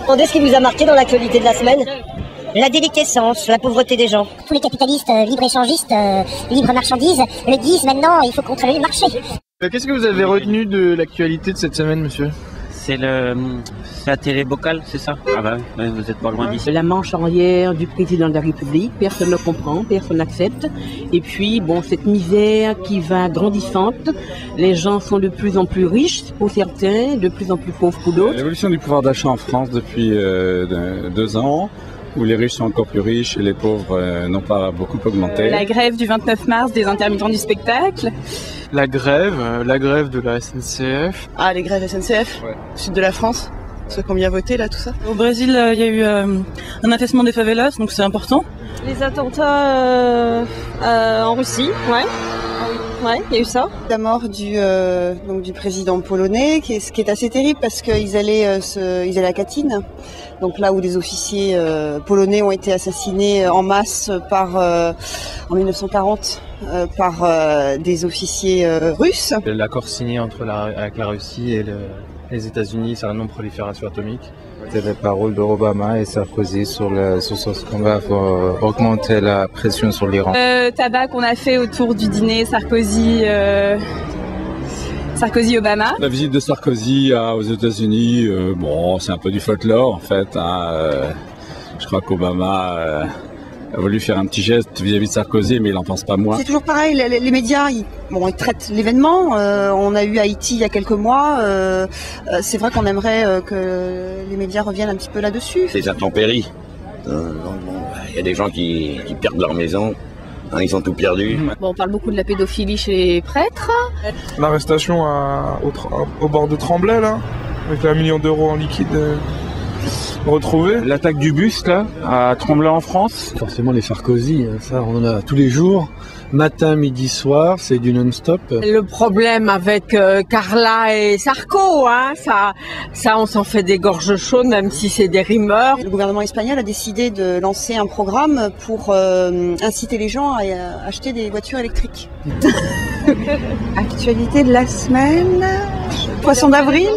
Demandez ce qui vous a marqué dans l'actualité de la semaine. La déliquescence, la pauvreté des gens. Tous les capitalistes libre-échangistes, libre-marchandises le disent maintenant, il faut contrôler le marché. Qu'est-ce que vous avez retenu de l'actualité de cette semaine, monsieur? C'est la télé vocale, c'est ça? Ah bah oui, vous êtes pas loin d'ici. La marche arrière du président de la République, personne ne comprend, personne n'accepte. Et puis, bon, cette misère qui va grandissante, les gens sont de plus en plus riches pour certains, de plus en plus pauvres pour d'autres. L'évolution du pouvoir d'achat en France depuis 2 ans, où les riches sont encore plus riches et les pauvres n'ont pas beaucoup augmenté. La grève du 29 mars des intermittents du spectacle. La grève de la SNCF. Ah, les grèves SNCF, ouais. Sud de la France, ceux qui ont bien voté là, tout ça. Au Brésil, il y a eu un affaissement des favelas, donc c'est important. Les attentats en Russie, ouais. Ouais, il y a eu ça. La mort du président polonais, ce qui est assez terrible parce qu'ils allaient à Katyn, donc là où des officiers polonais ont été assassinés en masse en 1940 par des officiers russes. L'accord signé avec la Russie et les États-Unis sur la non-prolifération atomique. C'était les paroles d'Obama et Sarkozy sur ce combat pour augmenter la pression sur l'Iran. Tabac qu'on a fait autour du dîner Sarkozy-Obama. La visite de Sarkozy aux États-Unis, bon, c'est un peu du folklore en fait. Je crois qu'Obama a voulu faire un petit geste vis-à-vis de Sarkozy, mais il n'en pense pas moins. C'est toujours pareil, les médias, ils traitent l'événement. On a eu Haïti il y a quelques mois. C'est vrai qu'on aimerait que les médias reviennent un petit peu là-dessus. Les intempéries. Il y a des gens qui perdent leur maison. Ils sont tout perdus. Bon, on parle beaucoup de la pédophilie chez les prêtres. L'arrestation au bord de Tremblay, là, avec 1 million d'euros en liquide retrouvé. L'attaque du bus, là, à Tremblay en France. Forcément les Sarkozy, ça on en a tous les jours. Matin, midi, soir, c'est du non-stop. Le problème avec Carla et Sarko, ça on s'en fait des gorges chaudes, même si c'est des rumeurs. Le gouvernement espagnol a décidé de lancer un programme pour inciter les gens à acheter des voitures électriques. Actualité de la semaine, poisson d'avril.